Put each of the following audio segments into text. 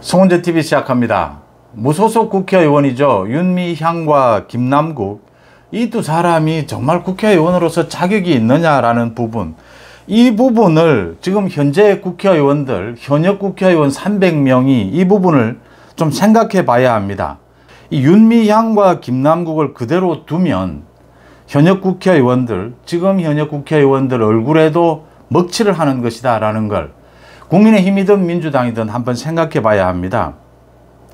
송은재TV 시작합니다. 무소속 국회의원이죠. 윤미향과 김남국, 이 두 사람이 정말 국회의원으로서 자격이 있느냐라는 부분, 이 부분을 지금 현재 국회의원들, 현역 국회의원 300명이 이 부분을 좀 생각해 봐야 합니다. 이 윤미향과 김남국을 그대로 두면 현역 국회의원들, 지금 현역 국회의원들 얼굴에도 먹칠을 하는 것이다 라는 걸 국민의힘이든 민주당이든 한번 생각해 봐야 합니다.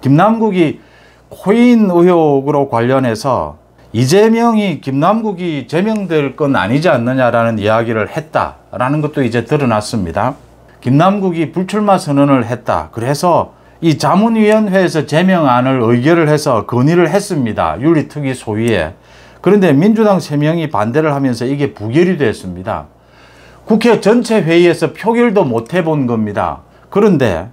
김남국이 코인 의혹으로 관련해서 이재명이 김남국이 제명될 건 아니지 않느냐라는 이야기를 했다라는 것도 이제 드러났습니다. 김남국이 불출마 선언을 했다. 그래서 이 자문위원회에서 제명안을 의결을 해서 건의를 했습니다. 윤리특위 소위에. 그런데 민주당 3명이 반대를 하면서 이게 부결이 됐습니다. 국회 전체 회의에서 표결도 못 해본 겁니다. 그런데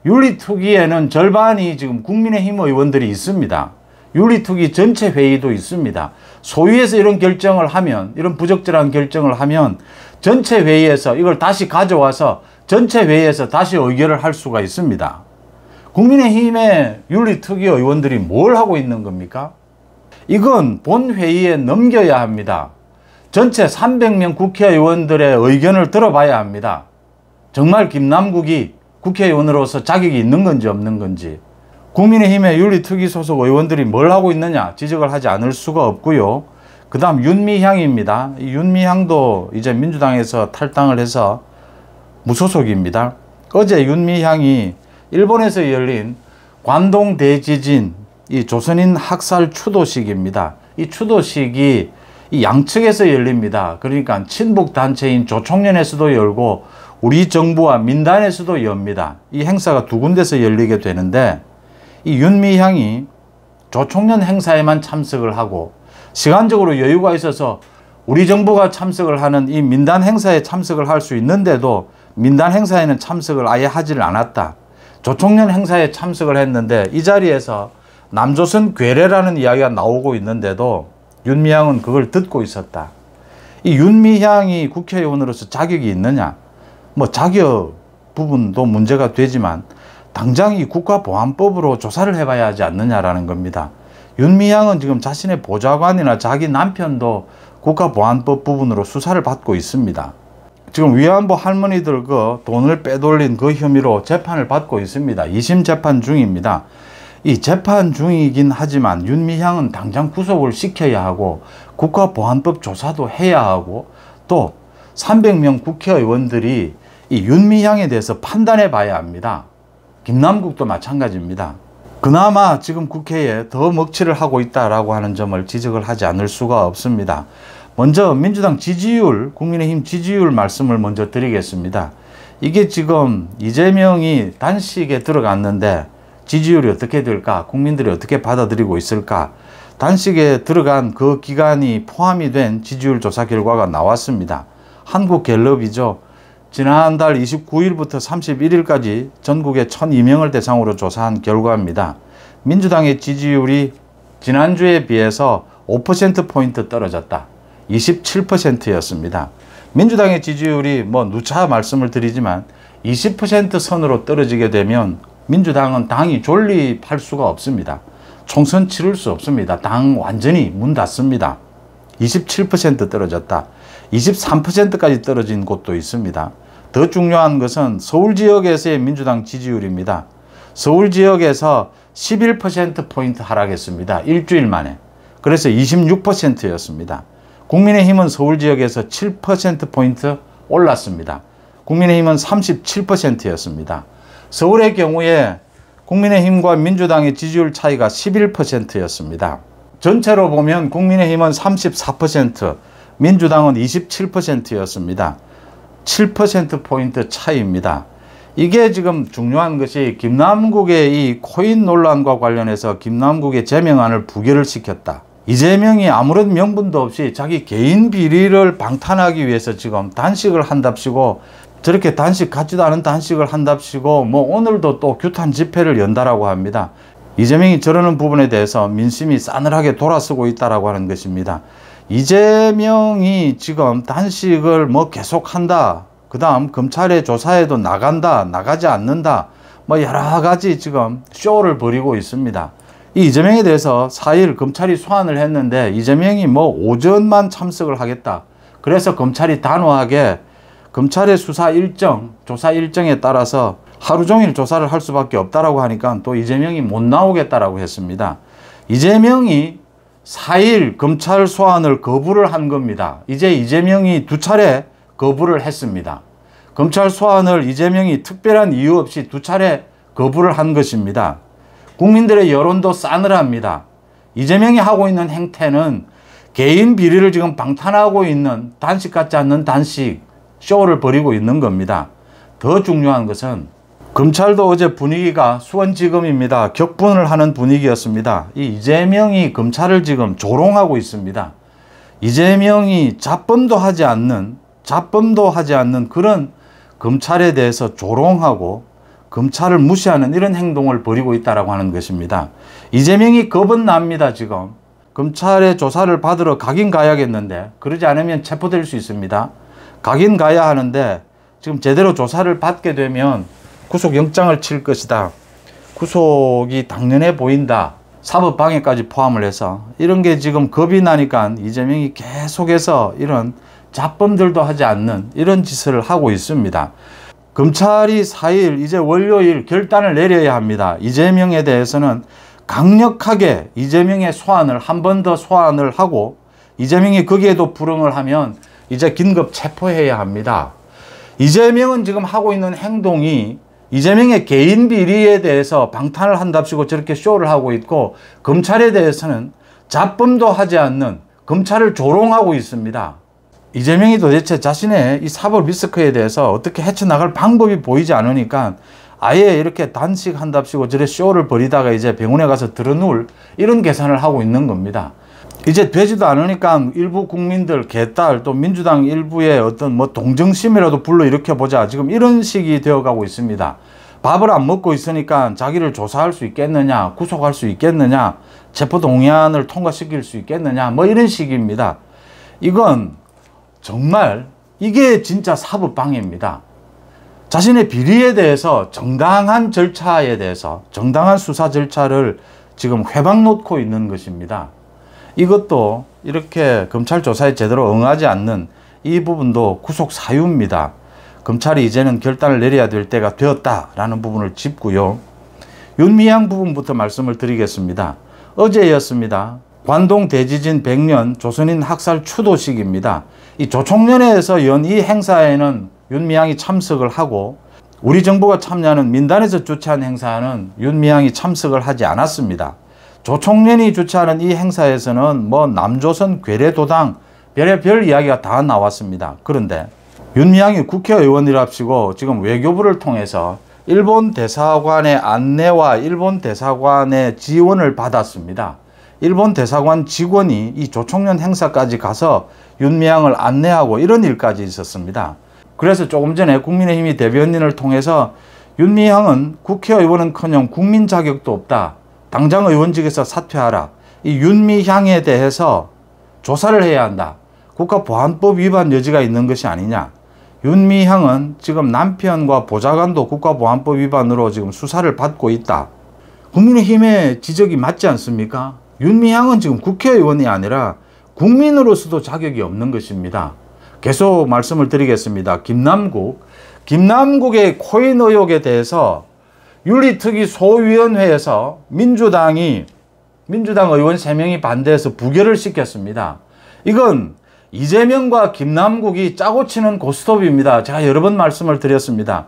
윤리특위에는 절반이 지금 국민의힘 의원들이 있습니다. 윤리특위 전체 회의도 있습니다. 소위에서 이런 결정을 하면, 이런 부적절한 결정을 하면 전체 회의에서 이걸 다시 가져와서 전체 회의에서 다시 의결을 할 수가 있습니다. 국민의힘의 윤리특위 의원들이 뭘 하고 있는 겁니까? 이건 본회의에 넘겨야 합니다. 전체 300명 국회의원들의 의견을 들어봐야 합니다. 정말 김남국이 국회의원으로서 자격이 있는 건지 없는 건지. 국민의힘의 윤리특위 소속 의원들이 뭘 하고 있느냐 지적을 하지 않을 수가 없고요. 그 다음 윤미향입니다. 이 윤미향도 이제 민주당에서 탈당을 해서 무소속입니다. 어제 윤미향이 일본에서 열린 관동 대지진 이 조선인 학살 추도식입니다. 이 추도식이 이 양측에서 열립니다. 그러니까 친북 단체인 조총련에서도 열고 우리 정부와 민단에서도 엽니다. 이 행사가 두 군데서 열리게 되는데 이 윤미향이 조총련 행사에만 참석을 하고 시간적으로 여유가 있어서 우리 정부가 참석을 하는 이 민단 행사에 참석을 할 수 있는데도 민단 행사에는 참석을 아예 하지를 않았다. 조총련 행사에 참석을 했는데 이 자리에서 남조선 괴뢰라는 이야기가 나오고 있는데도 윤미향은 그걸 듣고 있었다. 이 윤미향이 국회의원으로서 자격이 있느냐? 뭐 자격 부분도 문제가 되지만 당장 이 국가보안법으로 조사를 해봐야 하지 않느냐라는 겁니다. 윤미향은 지금 자신의 보좌관이나 자기 남편도 국가보안법 부분으로 수사를 받고 있습니다. 지금 위안부 할머니들 그 돈을 빼돌린 그 혐의로 재판을 받고 있습니다. 2심 재판 중입니다. 이 재판 중이긴 하지만 윤미향은 당장 구속을 시켜야 하고 국가보안법 조사도 해야 하고 또 300명 국회의원들이 이 윤미향에 대해서 판단해 봐야 합니다. 김남국도 마찬가지입니다. 그나마 지금 국회에 더 먹칠을 하고 있다라고 하는 점을 지적을 하지 않을 수가 없습니다. 먼저 민주당 지지율, 국민의힘 지지율 말씀을 먼저 드리겠습니다. 이게 지금 이재명이 단식에 들어갔는데 지지율이 어떻게 될까? 국민들이 어떻게 받아들이고 있을까? 단식에 들어간 그 기간이 포함이 된 지지율 조사 결과가 나왔습니다. 한국갤럽이죠. 지난달 29일부터 31일까지 전국의 1002명을 대상으로 조사한 결과입니다. 민주당의 지지율이 지난주에 비해서 5%포인트 떨어졌다. 27%였습니다. 민주당의 지지율이 뭐 누차 말씀을 드리지만 20% 선으로 떨어지게 되면 민주당은 당이 존립할 수가 없습니다. 총선 치를 수 없습니다. 당 완전히 문 닫습니다. 27% 떨어졌다. 23%까지 떨어진 곳도 있습니다. 더 중요한 것은 서울 지역에서의 민주당 지지율입니다. 서울 지역에서 11%포인트 하락했습니다. 일주일 만에. 그래서 26%였습니다. 국민의힘은 서울 지역에서 7%포인트 올랐습니다. 국민의힘은 37%였습니다. 서울의 경우에 국민의힘과 민주당의 지지율 차이가 11%였습니다. 전체로 보면 국민의힘은 34%, 민주당은 27%였습니다. 7%포인트 차이입니다. 이게 지금 중요한 것이 김남국의 이 코인 논란과 관련해서 김남국의 제명안을 부결을 시켰다. 이재명이 아무런 명분도 없이 자기 개인 비리를 방탄하기 위해서 지금 단식을 한답시고 저렇게 단식 같지도 않은 단식을 한답시고 뭐 오늘도 또 규탄 집회를 연다라고 합니다. 이재명이 저러는 부분에 대해서 민심이 싸늘하게 돌아서고 있다라고 하는 것입니다. 이재명이 지금 단식을 뭐 계속한다. 그 다음 검찰의 조사에도 나간다, 나가지 않는다. 뭐 여러 가지 지금 쇼를 벌이고 있습니다. 이 이재명에 대해서 4일 검찰이 소환을 했는데 이재명이 뭐 오전만 참석을 하겠다. 그래서 검찰이 단호하게 검찰의 수사 일정, 조사 일정에 따라서 하루 종일 조사를 할 수밖에 없다라고 하니까 또 이재명이 못 나오겠다라고 했습니다. 이재명이 4일 검찰 소환을 거부를 한 겁니다. 이제 이재명이 2차례 거부를 했습니다. 검찰 소환을 이재명이 특별한 이유 없이 2차례 거부를 한 것입니다. 국민들의 여론도 싸늘합니다. 이재명이 하고 있는 행태는 개인 비리를 지금 방탄하고 있는 단식 같지 않는 단식 쇼를 벌이고 있는 겁니다. 더 중요한 것은 검찰도 어제 분위기가 수원지검입니다. 격분을 하는 분위기였습니다. 이 이재명이 검찰을 지금 조롱하고 있습니다. 이재명이 잡범도 하지 않는 그런 검찰에 대해서 조롱하고 검찰을 무시하는 이런 행동을 벌이고 있다고 하는 것입니다. 이재명이 겁은 납니다. 지금 검찰의 조사를 받으러 가긴 가야겠는데 그러지 않으면 체포될 수 있습니다. 가긴 가야 하는데 지금 제대로 조사를 받게 되면 구속영장을 칠 것이다. 구속이 당연해 보인다. 사법방해까지 포함을 해서 이런 게 지금 겁이 나니까 이재명이 계속해서 이런 잡범들도 하지 않는 이런 짓을 하고 있습니다. 검찰이 4일 이제 월요일 결단을 내려야 합니다. 이재명에 대해서는 강력하게 이재명의 소환을 한 번 더 소환을 하고 이재명이 거기에도 불응을 하면 이제 긴급 체포해야 합니다. 이재명은 지금 하고 있는 행동이 이재명의 개인 비리에 대해서 방탄을 한답시고 저렇게 쇼를 하고 있고 검찰에 대해서는 잡범도 하지 않는 검찰을 조롱하고 있습니다. 이재명이 도대체 자신의 이 사법 리스크에 대해서 어떻게 헤쳐나갈 방법이 보이지 않으니까 아예 이렇게 단식한답시고 저래 쇼를 벌이다가 이제 병원에 가서 들어누울 이런 계산을 하고 있는 겁니다. 이제 되지도 않으니까 일부 국민들 개딸 또 민주당 일부의 어떤 뭐 동정심이라도 불러일으켜 보자 지금 이런 식이 되어가고 있습니다. 밥을 안 먹고 있으니까 자기를 조사할 수 있겠느냐, 구속할 수 있겠느냐, 체포동의안을 통과시킬 수 있겠느냐 뭐 이런 식입니다. 이건 정말 이게 진짜 사법방해입니다. 자신의 비리에 대해서 정당한 절차에 대해서 정당한 수사 절차를 지금 회방 놓고 있는 것입니다. 이것도 이렇게 검찰 조사에 제대로 응하지 않는 이 부분도 구속 사유입니다. 검찰이 이제는 결단을 내려야 될 때가 되었다라는 부분을 짚고요. 윤미향 부분부터 말씀을 드리겠습니다. 어제였습니다. 관동 대지진 100년 조선인 학살 추도식입니다. 이 조총련에서 연 이 행사에는 윤미향이 참석을 하고 우리 정부가 참여하는 민단에서 주최한 행사는 윤미향이 참석을 하지 않았습니다. 조총련이 주최하는 이 행사에서는 뭐 남조선 괴뢰도당 별의별 이야기가 다 나왔습니다. 그런데 윤미향이 국회의원이랍시고 지금 외교부를 통해서 일본 대사관의 안내와 일본 대사관의 지원을 받았습니다. 일본 대사관 직원이 이 조총련 행사까지 가서 윤미향을 안내하고 이런 일까지 있었습니다. 그래서 조금 전에 국민의힘이 대변인을 통해서 윤미향은 국회의원은커녕 국민 자격도 없다. 당장 의원직에서 사퇴하라. 이 윤미향에 대해서 조사를 해야 한다. 국가보안법 위반 여지가 있는 것이 아니냐. 윤미향은 지금 남편과 보좌관도 국가보안법 위반으로 지금 수사를 받고 있다. 국민의힘의 지적이 맞지 않습니까? 윤미향은 지금 국회의원이 아니라 국민으로서도 자격이 없는 것입니다. 계속 말씀을 드리겠습니다. 김남국의 코인 의혹에 대해서 윤리특위 소위원회에서 민주당 의원 3명이 반대해서 부결을 시켰습니다. 이건 이재명과 김남국이 짜고 치는 고스톱입니다. 제가 여러 번 말씀을 드렸습니다.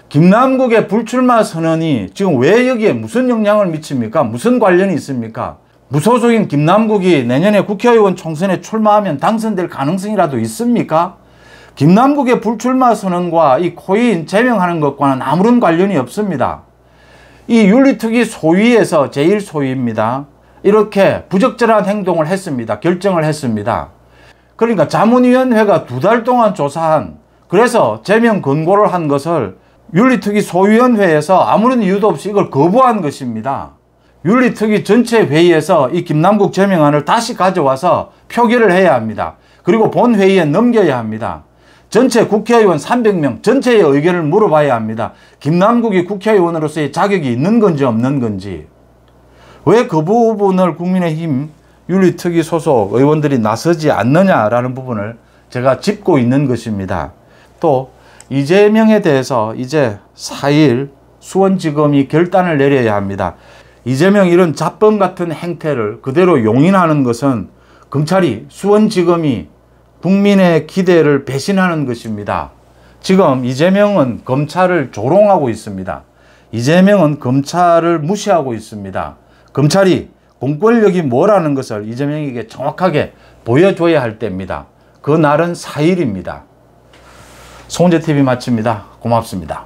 김남국의 불출마 선언이 지금 왜 여기에 무슨 영향을 미칩니까? 무슨 관련이 있습니까? 무소속인 김남국이 내년에 국회의원 총선에 출마하면 당선될 가능성이라도 있습니까? 김남국의 불출마 선언과 이 코인 제명하는 것과는 아무런 관련이 없습니다. 이 윤리특위 소위에서 제1소위입니다. 이렇게 부적절한 행동을 했습니다. 결정을 했습니다. 그러니까 자문위원회가 2달 동안 조사한 그래서 제명 권고를 한 것을 윤리특위 소위원회에서 아무런 이유도 없이 이걸 거부한 것입니다. 윤리특위 전체 회의에서 이 김남국 제명안을 다시 가져와서 표결을 해야 합니다. 그리고 본회의에 넘겨야 합니다. 전체 국회의원 300명 전체의 의견을 물어봐야 합니다. 김남국이 국회의원으로서의 자격이 있는 건지 없는 건지. 왜 그 부분을 국민의힘 윤리특위 소속 의원들이 나서지 않느냐라는 부분을 제가 짚고 있는 것입니다. 또 이재명에 대해서 이제 4일 수원지검이 결단을 내려야 합니다. 이재명 이런 잡범 같은 행태를 그대로 용인하는 것은 검찰이 수원지검이 국민의 기대를 배신하는 것입니다. 지금 이재명은 검찰을 조롱하고 있습니다. 이재명은 검찰을 무시하고 있습니다. 검찰이 공권력이 뭐라는 것을 이재명에게 정확하게 보여줘야 할 때입니다. 그 날은 4일입니다. 송은재TV 마칩니다. 고맙습니다.